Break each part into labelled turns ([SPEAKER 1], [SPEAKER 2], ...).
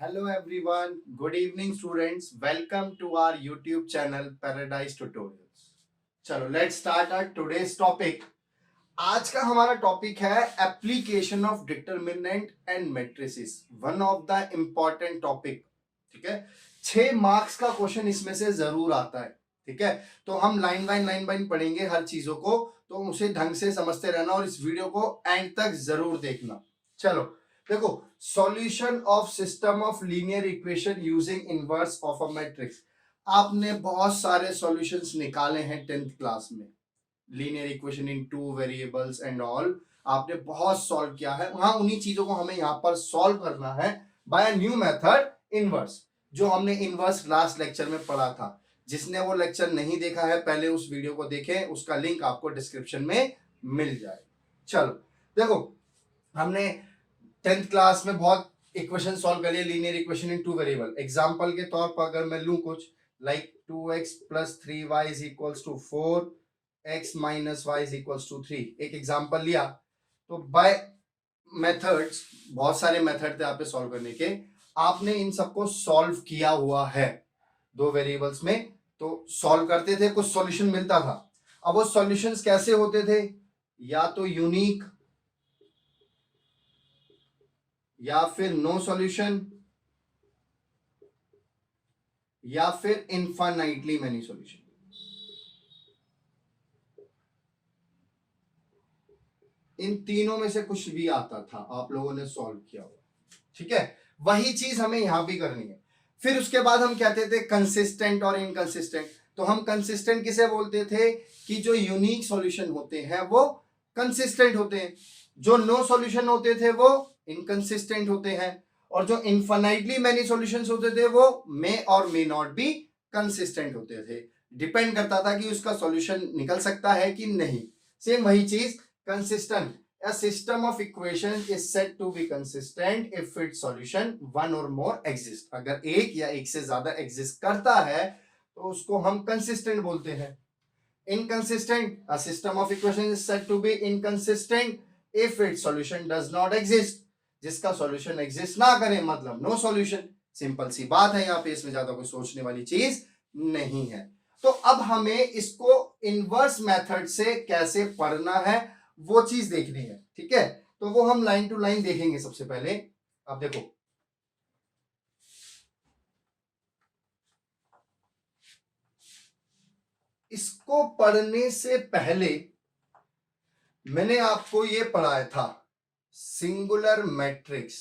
[SPEAKER 1] Hello everyone, good evening students. Welcome to our YouTube channel Paradise Tutorials. चलो let's start our today's topic. आज का हमारा topic है application of determinant and matrices, one of the important topic. ठीक है, 6 marks का question इसमें से जरूर आता है. ठीक है, तो हम लाइन बाइन पढ़ेंगे हर चीजों को, तो उसे ढंग से समझते रहना और इस वीडियो को एंड तक जरूर देखना. चलो देखो, solution of system of linear equation using inverse of a matrix. आपने बहुत सारे सॉल्यूशंस निकाले हैं 10th क्लास में. Linear equation in 2 variables and all आपने बहुत सॉल्व किया है. वहां उन्हीं चीजों को हमें यहाँ पर सॉल्व करना है by a new method, inverse, जो हमने इनवर्स लास्ट लेक्चर में पढ़ा था. जिसने वो लेक्चर नहीं देखा है पहले उस वीडियो को देखें, उसका लिंक आपको डिस्क्रिप्शन में मिल जाए. चलो देखो, हमने 10th क्लास में बहुत इक्वेशन सॉल्व कर लिए, linear equation in 2 variable. Example के तौर पर अगर मैं लूं कुछ like 2x + 3y = 4, x - y = 3, एक एग्जांपल लिया. तो बाय मेथड्स, बहुत सारे मेथड थे आप पे सॉल्व करने के, आपने इन सबको सॉल्व किया हुआ है 2 वेरिएबल्स में. तो सॉल्व करते थे, कुछ सॉल्यूशन मिलता था. अब वो सॉल्यूशंस कैसे होते थे? या तो यूनिक, या फिर नो सॉल्यूशन, या फिर इनफाइनाइटली मेनी सॉल्यूशन. इन तीनों में से कुछ भी आता था, आप लोगों ने सॉल्व किया हुआ. ठीक है, वही चीज हमें यहां भी करनी है. फिर उसके बाद हम कहते थे कंसिस्टेंट और इनकंसिस्टेंट. तो हम कंसिस्टेंट किसे बोलते थे? कि जो यूनिक सॉल्यूशन होते हैं वो कंसिस्टेंट होते हैं, जो नो सॉल्यूशन होते थे वो इनकंसिस्टेंट होते हैं, और जो इनफाइनाइटली मेनी सॉल्यूशंस होते थे वो मे और मे नॉट बी कंसिस्टेंट होते थे. डिपेंड करता था कि उसका सॉल्यूशन निकल सकता है कि नहीं. सेम वही चीज consistent. A system of equations is said to be consistent if its solution one or more exist. अगर एक या एक से ज्यादा एग्जिस्ट करता है तो उसको हम कंसिस्टेंट बोलते हैं. Inconsistent, a system of equations is said to be inconsistent if its solution does not exist. जिसका सॉल्यूशन एग्जिस्ट ना करे मतलब नो सॉल्यूशन. सिंपल सी बात है, यहाँ पे इसमें ज्यादा कोई सोचने वाली चीज नहीं है. तो अब हमें इसको इनवर्स मेथड से कैसे पढ़ना है वो चीज देखनी है. ठीक है, तो वो हम लाइन टू लाइन देखेंगे. सबसे पहले अब देखो, इसको पढ़ने से पहले मैंने आपको ये पढ़ाया था सिंगुलर मैट्रिक्स.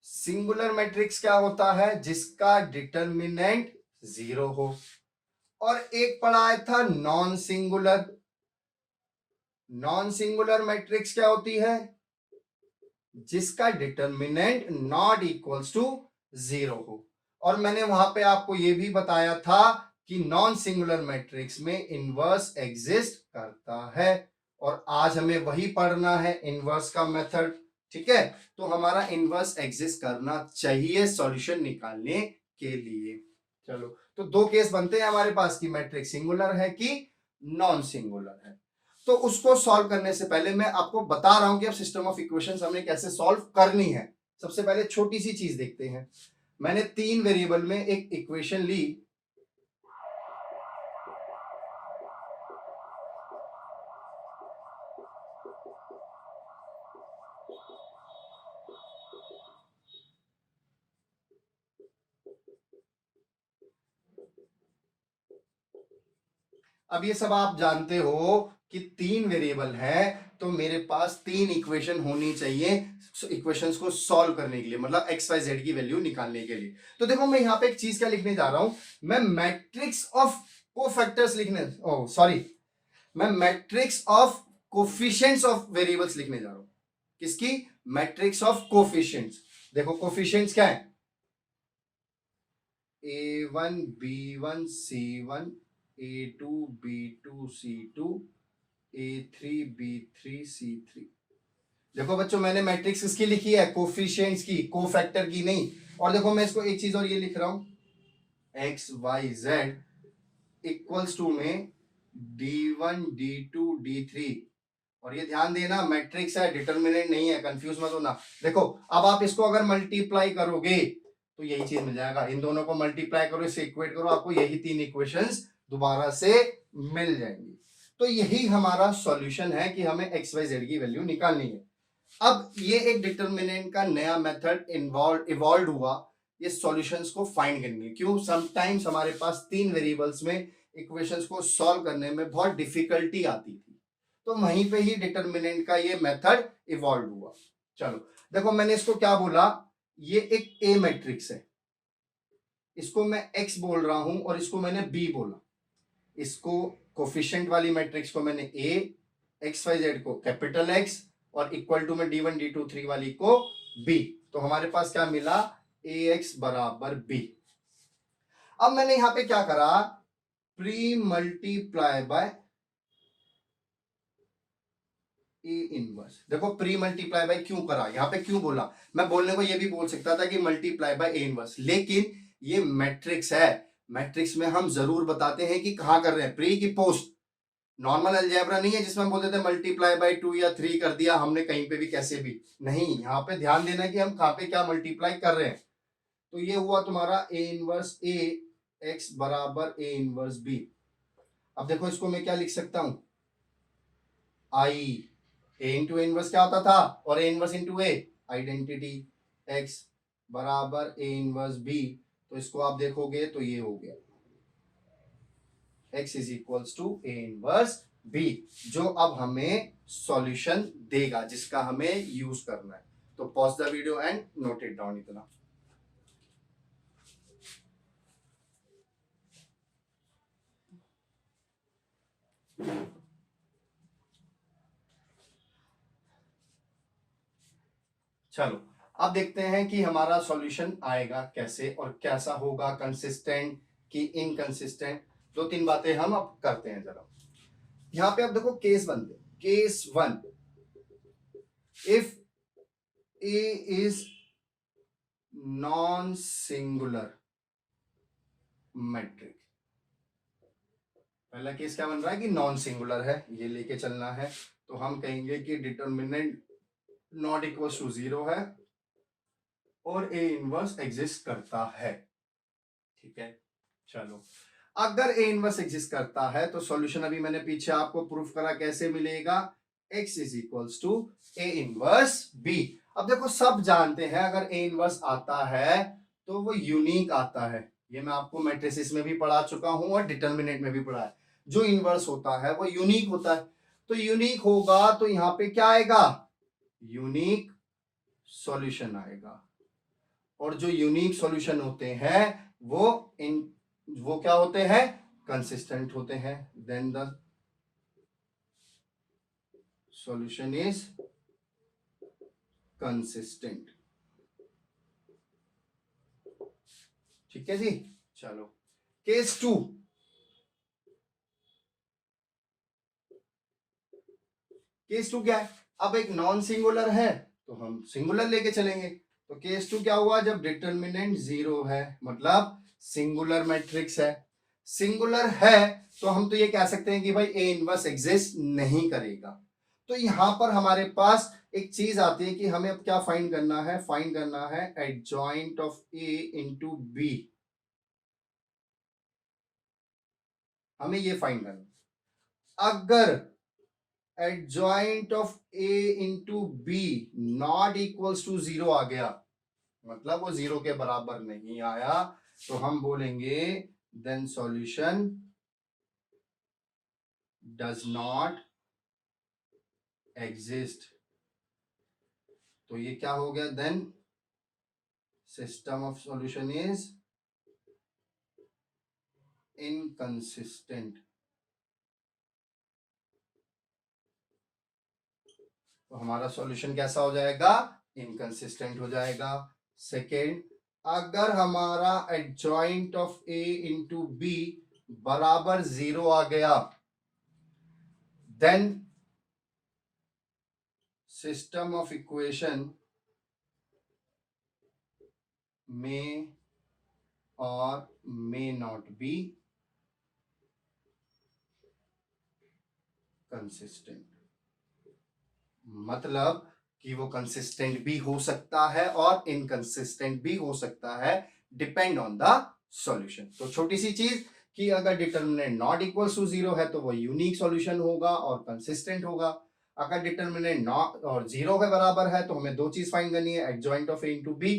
[SPEAKER 1] सिंगुलर मैट्रिक्स क्या होता है? जिसका डिटरमिनेंट 0 हो. और एक पढ़ाया था non singular. Non singular matrix क्या होती है? जिसका डिटरमिनेंट नॉट इक्वल्स टू 0 हो. और मैंने वहां पे आपको यह भी बताया था कि नॉन सिंगुलर मैट्रिक्स में इनवर्स एग्जिस्ट करता है. और आज हमें वही पढ़ना है, इनवर्स का मेथड. ठीक है, तो हमारा इनवर्स एग्जिस्ट करना चाहिए सॉल्यूशन निकालने के लिए. चलो, तो 2 केस बनते हैं हमारे पास कि मैट्रिक्स सिंगुलर है कि नॉन सिंगुलर है. तो उसको सॉल्व करने से पहले मैं आपको बता रहा हूं कि अब सिस्टम ऑफ इक्वेशंस हमने कैसे सॉल्व करनी है. सबसे पहले छोटी सी चीज देखते हैं. मैंने 3 वेरिएबल में एक इक्वेशन ली. अब ये सब आप जानते हो कि 3 वेरिएबल है, तो मेरे पास 3 इक्वेशन होनी चाहिए इक्वेशंस को सॉल्व करने के लिए, मतलब एक्स वाई जेड की वैल्यू निकालने के लिए. तो देखो, मैं यहाँ पे एक चीज क्या लिखने जा रहा हूं. मैं मैट्रिक्स ऑफ कोफैक्टर्स लिखने, सॉरी, मैं matrix of coefficients of variables लिखने जा रहा हूं. किसकी? Matrix of coefficients. देखो कोफिशिएंट्स क्या है? a1 b1 c1 a2 b2 c2 a3 b3 c3. देखो बच्चों, मैंने मैट्रिक्स किसकी लिखी है? कोफिशिएंट्स की, कोफैक्टर की नहीं. और देखो, मैं इसको एक चीज और ये लिख रहा हूं, x y z equals to में d1 d2 d3 और ये ध्यान देना मैट्रिक्स है, डिटर्मिनेंट नहीं है, कंफ्यूज मत होना। देखो अब आप इसको अगर मल्टीप्लाई करोगे तो यही चीज मिल जाएगा, इन दोनों को मल्टीप्लाई करो, इसे इक्वेट करो, आपको यही 3 इक्वेशंस दोबारा से मिल जाएंगी। तो यही हमारा सॉल्यूशन है कि हमें एक्स वाई जेड की वैल्यू निकालनी है। अब ये एक डिटर्मिनेंट का नया मेथड इवॉल्व हुआ, ये सॉल्यूशंस को फाइंड करनी है। क्यों? समटाइम्स हमारे पास 3 वेरिएबल्स में इक्वेशंस को सॉल्व करने में बहुत डिफिकल्टी आती थी, तो वहीं पे ही डिटर्मिनेंट का ये मेथड इवॉल्व हुआ। चलो देखो मैंने इसको क्या बोला, ये एक ए मैट्रिक्स है, इसको मैं एक्स बोल रहा हूं और इसको मैंने बी बोला। इसको कोफिशिएंट वाली मैट्रिक्स को मैंने ए, एक्स वाई जेड को कैपिटल एक्स और इक्वल टू में D1 D2 3 वाली को बी। तो हमारे पास क्या मिला, ए एक्स बराबर बी। अब मैंने यहां पे क्या करा, pre multiply by A inverse. देखो प्री मल्टीप्लाई बाय क्यों करा, यहां पे क्यों बोला, मैं बोलने को ये भी बोल सकता था कि मल्टीप्लाई बाय ए इनवर्स, लेकिन ये मैट्रिक्स है, मैट्रिक्स में हम जरूर बताते हैं कि कहां कर रहे हैं, प्री की पोस्ट। नॉर्मल अलजेब्रा नहीं है जिसमें हम बोलते थे मल्टीप्लाई बाय 2 या 3 कर दिया हमने कहीं पे भी कैसे भी, नहीं, यहाँ पे ध्यान देना है कि हम कहां पे क्या मल्टीप्लाई कर रहे हैं। तो ये हुआ तुम्हारा ए इनवर्स ए एक्स बराबर ए इनवर्स बी। अब देखो इसको मैं क्या लिख सकता हूं, आई, ए इंटू इनवर्स क्या होता था, और A inverse into A identity, x बराबर ए इनवर्स बी। तो इसको आप देखोगे तो ये हो गया x is equals to A inverse B, जो अब हमें सॉल्यूशन देगा जिसका हमें यूज करना है। तो pause the video and note it down इतना। चलो अब देखते हैं कि हमारा सॉल्यूशन आएगा कैसे और कैसा होगा, कंसिस्टेंट कि इनकंसिस्टेंट। 2-3 बातें हम अब करते हैं जरा। यहां पे अब देखो केस बनते, case 1, if A is non singular matrix. पहला केस क्या बन रहा है कि नॉन सिंगुलर है, ये लेके चलना है। तो हम कहेंगे कि डिटर्मिनेंट नॉट इक्वल टू 0 है और ए इनवर्स एग्जिस्ट करता है। ठीक है, चलो अगर ए इनवर्स एग्जिस्ट करता है तो सॉल्यूशन अभी मैंने पीछे आपको प्रूफ करा कैसे मिलेगा, x is equals to A inverse B. अब देखो सब जानते हैं अगर ए इनवर्स आता है तो वो यूनिक आता है, ये मैं आपको मैट्रिसेस में भी पढ़ा चुका हूं और डिटर्मिनेंट में भी पढ़ा है। जो इनवर्स होता है वो यूनिक होता है, तो यूनिक होगा तो यहां पे क्या आएगा, यूनिक सॉल्यूशन आएगा। और जो यूनिक सॉल्यूशन होते हैं वो क्या होते हैं, कंसिस्टेंट होते हैं। Then the solution is consistent. ठीक है जी, चलो केस 2। केस 2 क्या है, अब एक नॉन सिंगुलर है तो हम सिंगुलर लेके चलेंगे। तो केस 2 क्या हुआ, जब डिटर्मिनेंट 0 है मतलब सिंगुलर मैट्रिक्स है, सिंगुलर है तो हम तो ये कह सकते हैं कि भाई ए इनवर्स एग्जिस्ट नहीं करेगा। तो यहां पर हमारे पास एक चीज आती है कि हमें अब क्या फाइंड करना है, फाइंड करना है adjoint of A into B. हमें ये फाइंड करना, अगर adjoint of A into B not equals to 0 आ गया, मतलब वो 0 के बराबर नहीं आया, तो हम बोलेंगे then solution does not exist. तो ये क्या हो गया, then system of solution is inconsistent. तो हमारा सॉल्यूशन कैसा हो जाएगा, इनकंसिस्टेंट हो जाएगा। सेकेंड, अगर हमारा adjoint of A into B बराबर 0 आ गया, then system of equation may or may not be consistent। मतलब कि वो कंसिस्टेंट भी हो सकता है और इनकंसिस्टेंट भी हो सकता है, डिपेंड ऑन द सॉल्यूशन। तो छोटी सी चीज कि अगर determinant not equal to zero है तो वो यूनिक सॉल्यूशन होगा और कंसिस्टेंट होगा। अगर डिटर्मिनेंट नॉट और जीरो के बराबर है तो हमें दो चीज फाइंड करनी है, adjoint of A into B.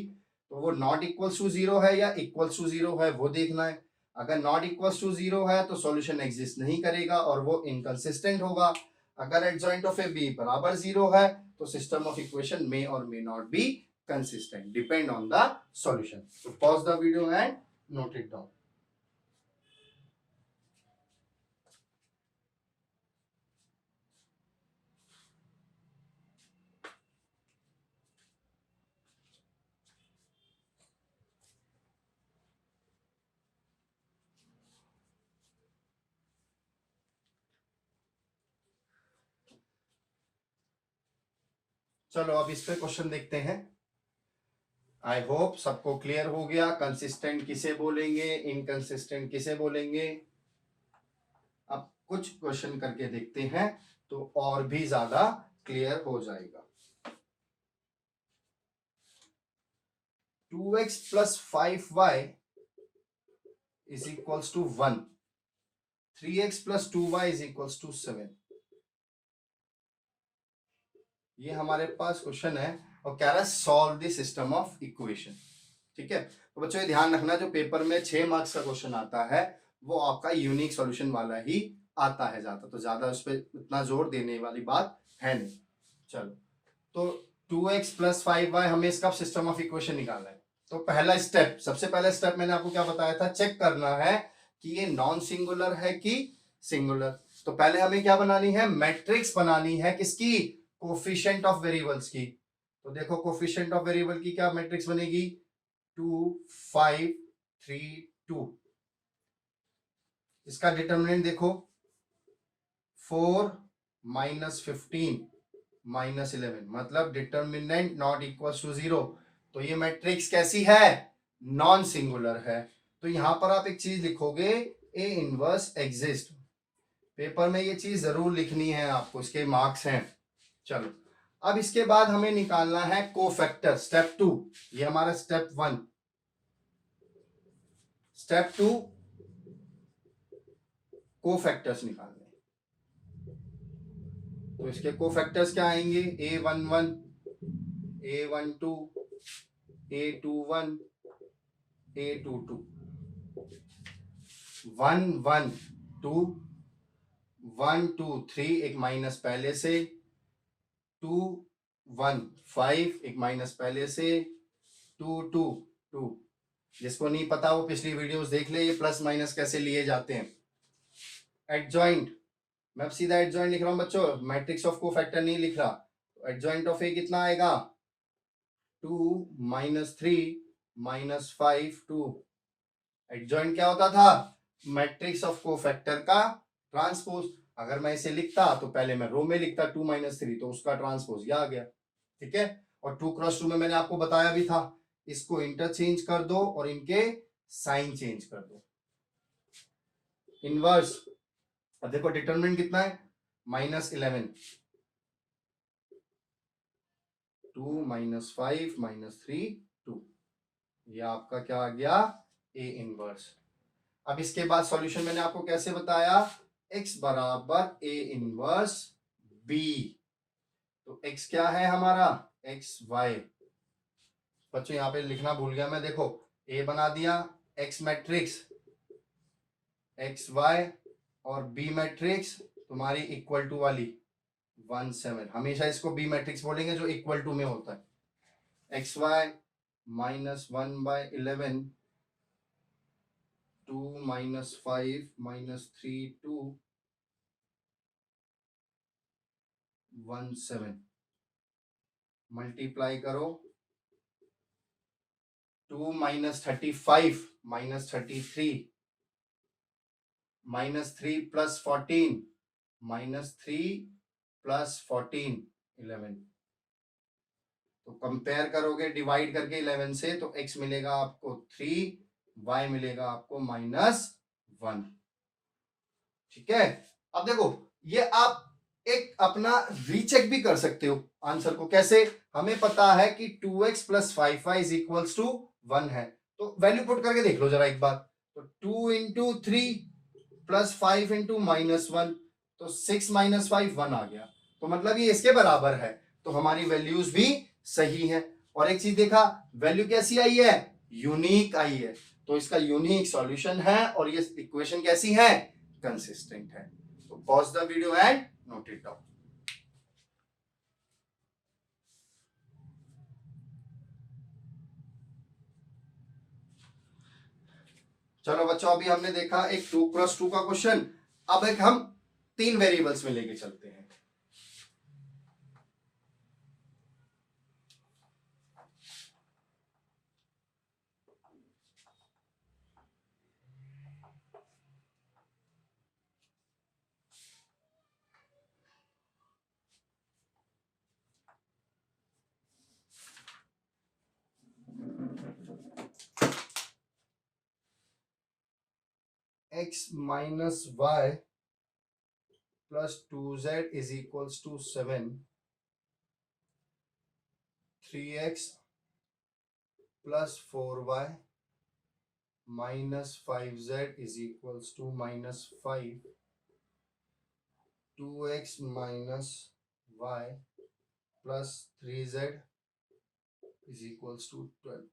[SPEAKER 1] तो वो नॉट इक्वल टू जीरो है या इक्वल टू जीरो है वो देखना है। अगर नॉट इक्वल टू जीरो है तो सॉल्यूशन एग्जिस्ट नहीं करेगा और वो इनकंसिस्टेंट होगा। अगर एडजॉइंट ऑफ ए बी बराबर जीरो है तो सिस्टम ऑफ इक्वेशन मे और may not be consistent, depend on the solution. So pause the video and note it down. चलो अब इस पे क्वेश्चन देखते हैं। आई होप सबको क्लियर हो गया कंसिस्टेंट किसे बोलेंगे, इनकंसिस्टेंट किसे बोलेंगे। अब कुछ क्वेश्चन करके देखते हैं तो और भी ज्यादा क्लियर हो जाएगा। 2x plus 5y is equals to 1. 3x plus 2y is equals to 7. ये हमारे पास क्वेश्चन है और कह रहा है solve the system of equation. ठीक है, तो बच्चों ये ध्यान रखना जो पेपर में 6 मार्क्स का क्वेश्चन आता है वो आपका यूनिक सॉल्यूशन वाला ही आता है, ज्यादा तो ज्यादा उस पर इतना जोर देने वाली बात है नहीं। चलो तो 2x प्लस 5y हमें इसका सिस्टम ऑफ इक्वेशन निकालना है। तो पहला स्टेप, सबसे पहला स्टेप मैंने आपको क्या बताया था, चेक करना है कि ये नॉन सिंगुलर है कि सिंगुलर। तो पहले हमें क्या बनानी है, मैट्रिक्स बनानी है किसकी, कोफिशिएंट ऑफ वेरिएबल्स की। तो देखो कोफिशिएंट ऑफ वेरिएबल की क्या मैट्रिक्स बनेगी, 2 5 3 2। इसका डिटरमिनेंट देखो 4 -15 -11, मतलब डिटरमिनेंट नॉट इक्वल टू 0। तो ये मैट्रिक्स कैसी है, नॉन सिंगुलर है। तो यहां पर आप एक चीज लिखोगे, ए इनवर्स एग्जिस्ट। पेपर में ये चीज जरूर लिखनी है आपको, इसके मार्क्स हैं। चलो अब इसके बाद हमें निकालना है कोफैक्टर, स्टेप 2। ये हमारा स्टेप 1। स्टेप 2 कोफैक्टर्स निकालने। तो इसके कोफैक्टर्स क्या आएंगे, A11 A12 A21 A22 1 1 2 1 2 3 एक माइनस पहले से, 2 1 5 एक माइनस पहले से, 2 2 2। जिसको नहीं पता वो पिछली वीडियोस देख ले, ये प्लस माइनस कैसे लिए जाते हैं। एडजॉइंट, मैं अब सीधा एडजॉइंट लिख रहा हूं बच्चों, मैट्रिक्स ऑफ कोफैक्टर नहीं लिख रहा। तो एडजॉइंट ऑफ ए कितना आएगा, 2 -3 -5 2। एडजॉइंट क्या होता था, मैट्रिक्स ऑफ कोफैक्टर का ट्रांसपोज। अगर मैं इसे लिखता तो पहले मैं रो में लिखता 2 -3, तो उसका ट्रांसपोज ये आ गया। ठीक है, और 2 क्रॉस 2 में मैंने आपको बताया भी था, इसको इंटरचेंज कर दो और इनके साइन चेंज कर दो। इनवर्स, अब देखो डिटरमिनेंट कितना है, -11, 2 -5 -3 2। ये आपका क्या आ गया, ए इनवर्स। अब इसके बाद सॉल्यूशन मैंने आपको कैसे बताया, x बराबर ए इनवर्स बी। तो x क्या है हमारा, एक्स वाई। बच्चों यहाँ पे लिखना भूल गया मैं, देखो a बना दिया, x मैट्रिक्स एक्स वाई, और b मैट्रिक्स तुम्हारी इक्वल टू वाली 1 7। हमेशा इसको b मैट्रिक्स बोलेंगे जो इक्वल टू में होता है। X Y -1/11 2 -5 -3 2 1 7। मल्टीप्लाई करो, 2 -35 -33 -3 + 14 -3 + 14 11। तो कंपेयर करोगे डिवाइड करके 11 से, तो x मिलेगा आपको 3, y मिलेगा आपको -1। ठीक है, अब देखो ये आप एक अपना रीचेक भी कर सकते हो आंसर को। कैसे? हमें पता है कि 2x plus 5y is equals to 1 है, तो वैल्यू पुट करके देख लो जरा एक बार। तो 2 इंटू 3 प्लस 5 इंटू -1, तो 6 माइनस 5 1 आ गया, तो मतलब ये इसके बराबर है, तो हमारी वैल्यूज भी सही है। और एक चीज देखा, वैल्यू कैसी आई है? यूनिक आई है, तो इसका यूनिक सॉल्यूशन है और ये इक्वेशन कैसी है? कंसिस्टेंट है। तो pause the video and note it down. चलो बच्चों, अभी हमने देखा एक 2x2 का क्वेश्चन। अब एक हम 3 वेरिएबल्स में लेके चलते हैं। x minus y plus 2z is equals to 7, 3x plus 4y minus 5z is equals to -5, 2x minus y plus 3z is equals to 12।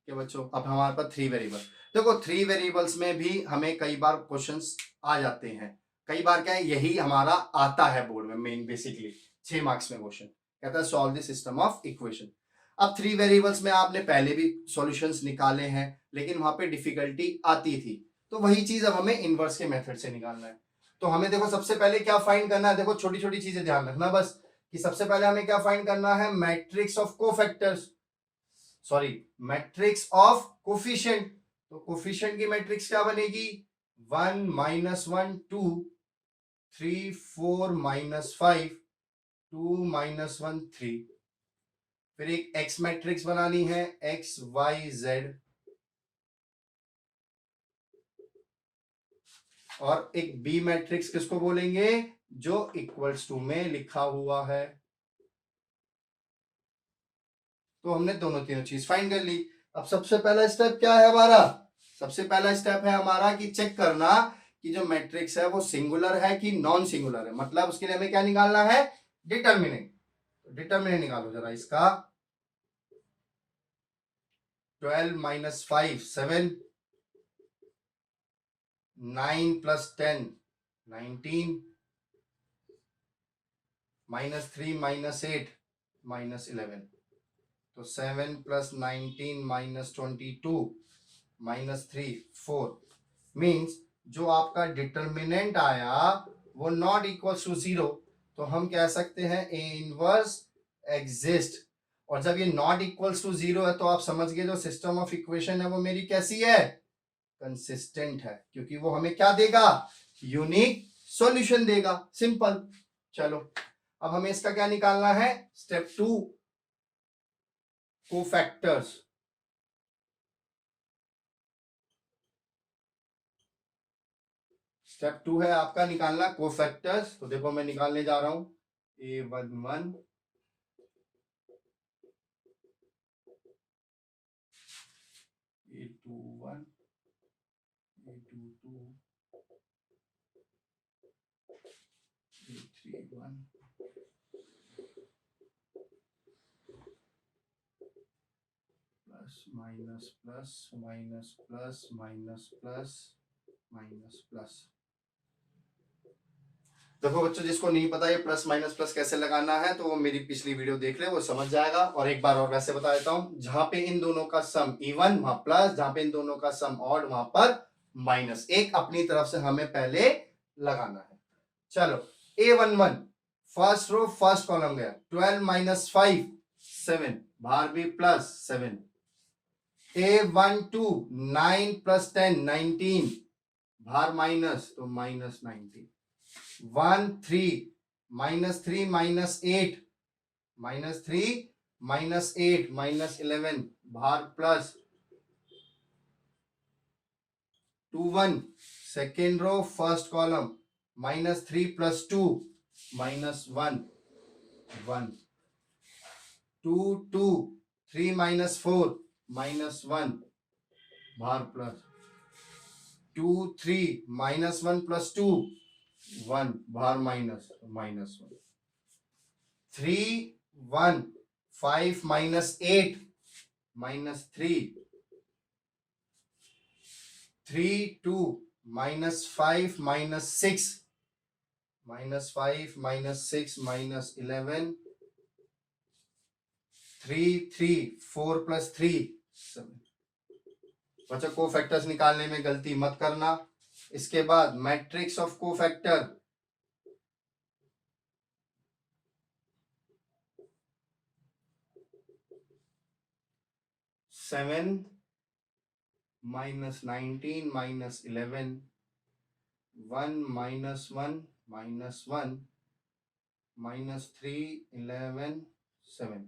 [SPEAKER 1] क्या बच्चों, अब हमारे पास 3 वेरिएबल। देखो 3 वेरिएबल्स में भी हमें कई बार क्वेश्चंस आ जाते हैं। कई बार क्या है, यही हमारा आता है बोर्ड में मेन बेसिकली 6 मार्क्स में क्वेश्चन कहता है solve the system of equation. अब 3 वेरिएबल्स में आपने पहले भी सॉल्यूशंस निकाले हैं, लेकिन वहां पे डिफिकल्टी आती थी, तो वही चीज अब हमें इनवर्स के मेथड से निकालना है। तो हमें देखो सबसे पहले क्या फाइंड करना है, देखो छोटी छोटी चीजें ध्यान रखना बस, कि सबसे पहले हमें क्या फाइंड करना है, matrix of cofactors, sorry matrix of coefficient. तो कोफिशिएंट की मैट्रिक्स क्या बनेगी? 1 -1 2 3 4 -5 2 -1 3। फिर एक एक्स मैट्रिक्स बनानी है, एक्स वाई जेड, और एक बी मैट्रिक्स किसको बोलेंगे? जो इक्वल्स टू में लिखा हुआ है। तो हमने दोनों तीनों चीज फाइंड कर ली। अब सबसे पहला स्टेप क्या है हमारा? सबसे पहला स्टेप है हमारा कि चेक करना कि जो मैट्रिक्स है वो सिंगुलर है कि नॉन सिंगुलर है। मतलब उसके लिए हमें क्या निकालना है? डिटर्मिनेंट। डिटर्मिनेंट निकालो जरा इसका। 12 माइनस 5 7, 9 प्लस 10 19, -3 -8 -11। तो 7 प्लस 19 -22 -3 4 मीन्स जो आपका डिटर्मिनेंट आया वो नॉट इक्वल टू 0, तो हम कह सकते हैं ए इनवर्स एग्जिस्ट। और जब ये नॉट इक्वल्स टू 0 है, तो आप समझ गए जो सिस्टम ऑफ इक्वेशन है वो मेरी कैसी है? कंसिस्टेंट है, क्योंकि वो हमें क्या देगा? यूनिक सॉल्यूशन देगा। सिंपल। चलो अब हमें इसका क्या निकालना है? Step 2, cofactors. स्टेप 2 है आपका निकालना कोफैक्टर्स। तो देखो मैं निकालने जा रहा हूं, A11 A21 A22 A31 plus minus plus minus plus minus plus minus plus. देखो बच्चों, जिसको नहीं पता ये प्लस माइनस प्लस कैसे लगाना है, तो वो मेरी पिछली वीडियो देख ले, वो समझ जाएगा। और एक बार और वैसे बता देता हूं, जहां पे इन दोनों का सम इवन वहां प्लस, जहां पे इन दोनों का सम ऑड वहां पर माइनस। एक अपनी तरफ से हमें पहले लगाना है। चलो A11 first row first column गया, 12 माइनस 5 7, बाहर भी प्लस 7। A12 9 प्लस 10 19, बाहर माइनस तो -19। 1 3 -3 -8 -3 -8 -11, बाहर plus 2 1 second row first column -3 + 2 -1 1 2 2 3 - 4 -1 बाहर प्लस 2 3 -1 + 2 1 बाहर माइनस -1 3 1 5 - 8 -3 3 2 -5 -6 -5 -6 -11 3 3 4 + 3 7। बच्चों कोफैक्टर्स निकालने में गलती मत करना। इसके बाद मैट्रिक्स ऑफ कोफैक्टर 7 -19 -11 1 -1 -1 -3 11 7।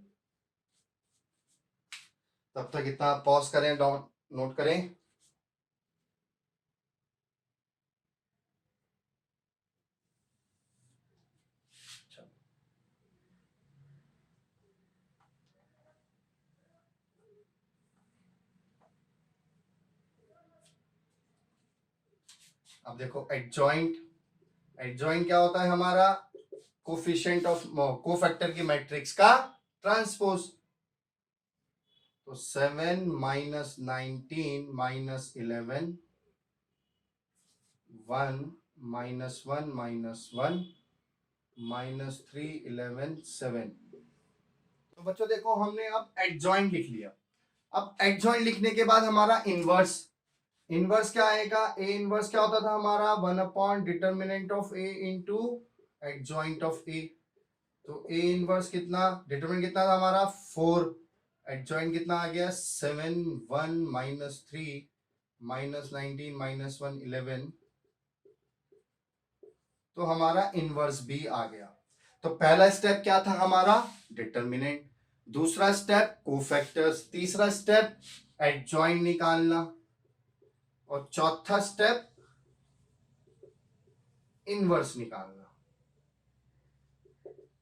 [SPEAKER 1] तब तक इतना पॉज करें, नोट करें। अब देखो एडजॉइंट, एडजॉइंट क्या होता है हमारा? कोफिशिएंट ऑफ कोफैक्टर की मैट्रिक्स का ट्रांसपोज। तो 7 -19 -11 1 -1 -1 -3 11 7। तो बच्चों देखो हमने अब एडजॉइंट लिख लिया। अब एडजॉइंट लिखने के बाद हमारा इनवर्स, इनवर्स क्या आएगा? ए इनवर्स क्या होता था हमारा? 1 determinant of A into adjoint of A. तो ए इनवर्स कितना, डिटरमिनेंट कितना था हमारा? 4। एडजॉइंट कितना आ गया? 7 1 -3 -19 -1 11। तो हमारा इनवर्स भी आ गया। तो पहला स्टेप क्या था हमारा? डिटर्मिनेंट। दूसरा स्टेप कोफैक्टर्स। तीसरा स्टेप एडजॉइंट निकालना। और चौथा स्टेप इनवर्स निकालना।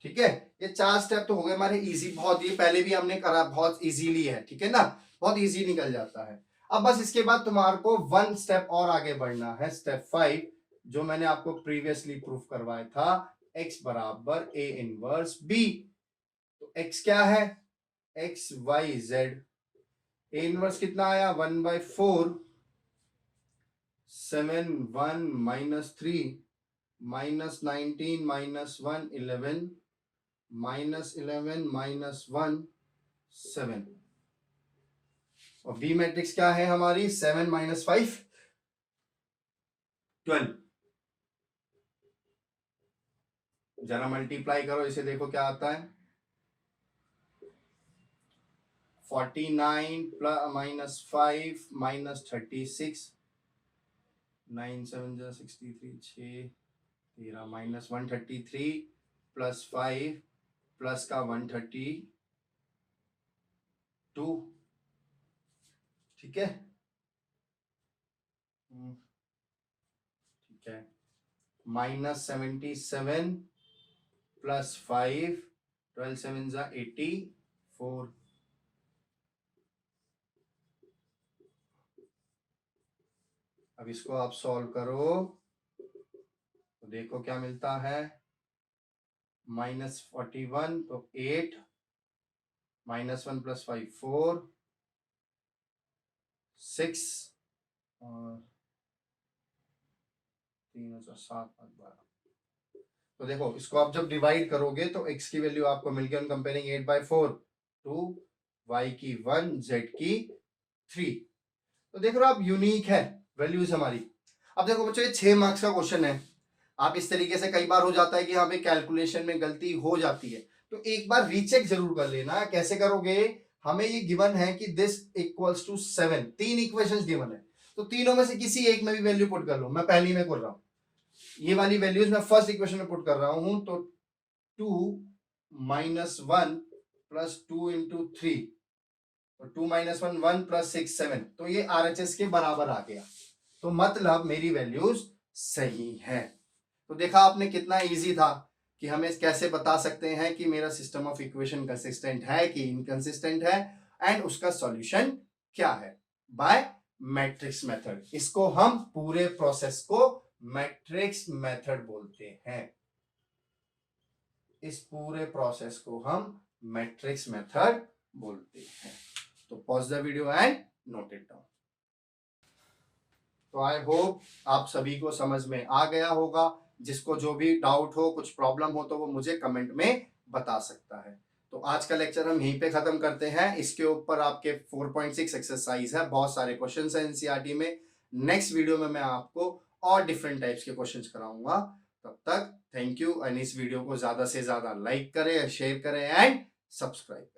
[SPEAKER 1] ठीक है, ये 4 स्टेप तो हो गए हमारे इजी बहुत। ये पहले भी हमने करा, बहुत इजीली है। ठीक है ना, बहुत इजी निकल जाता है। अब बस इसके बाद तुम्हारे को 1 स्टेप और आगे बढ़ना है, स्टेप 5, जो मैंने आपको प्रीवियसली प्रूफ करवाया था। x बराबर a इनवर्स b। तो x क्या है? x y z। a inverse कितना आया? 1/4 7 1 -3 -19 -1 11 -11 -1 7। और बी मैट्रिक्स क्या है हमारी? 7 -5 12। जरा मल्टीप्लाई करो इसे, देखो क्या आता है। 49 -5 -36 9 7 63 6 13 -133 +5 प्लस का 132। ठीक है, ठीक है। -77 +5 12 7 84। अब इसको आप सॉल्व करो तो देखो क्या मिलता है। -41 तो 8 -1 + 5 4 6 और 3 और 7 12। तो देखो इसको आप जब डिवाइड करोगे तो x की वैल्यू आपको मिल गई, कंपेयरिंग 8/4 2, y की 1, z की 3। तो देख रहे हो आप, यूनिक है वैल्यूज हमारी। अब देखो बच्चों ये 6 मार्क्स का क्वेश्चन है। आप इस तरीके से कई बार हो जाता है कि यहाँ पे कैलकुलेशन में गलती हो जाती है, तो एक बार रीचेक जरूर कर लेना। कैसे करोगे? हमें ये गिवन है कि this equals to 7, 3 equations given है, तो तीनों में से किसी एक में भी वैल्यू पुट कर लो। मैं पहली में कर रहा हूं, ये वाली वैल्यूज मैं फर्स्ट इक्वेशन में पुट कर रहा हूं। तो 2 -1 + 2 × 3, तो 2 - 1 1 + 6 7। तो ये RHS के बराबर आ गया। तो मतलब मेरी वैल्यूज सही है। तो देखा आपने कितना इजी था कि हमें कैसे बता सकते हैं कि मेरा सिस्टम ऑफ इक्वेशन कंसिस्टेंट है कि इनकंसिस्टेंट है एंड उसका सॉल्यूशन क्या है, बाय मैट्रिक्स मेथड। इसको हम पूरे प्रोसेस को मैट्रिक्स मेथड बोलते हैं। इस पूरे प्रोसेस को हम मैट्रिक्स मेथड बोलते हैं। तो pause the video and note it down. तो आई होप आप सभी को समझ में आ गया होगा। जिसको जो भी डाउट हो, कुछ प्रॉब्लम हो, तो वो मुझे कमेंट में बता सकता है। तो आज का लेक्चर हम यहीं पे खत्म करते हैं। इसके ऊपर आपके 4.6 एक्सरसाइज है, बहुत सारे क्वेश्चंस हैं एनसीईआरटी में। नेक्स्ट वीडियो में मैं आपको और डिफरेंट टाइप्स के क्वेश्चंस कराऊंगा। तब तक थैंक यू, एंड इस वीडियो को ज्यादा से ज्यादा लाइक करें, शेयर करें एंड सब्सक्राइब करें।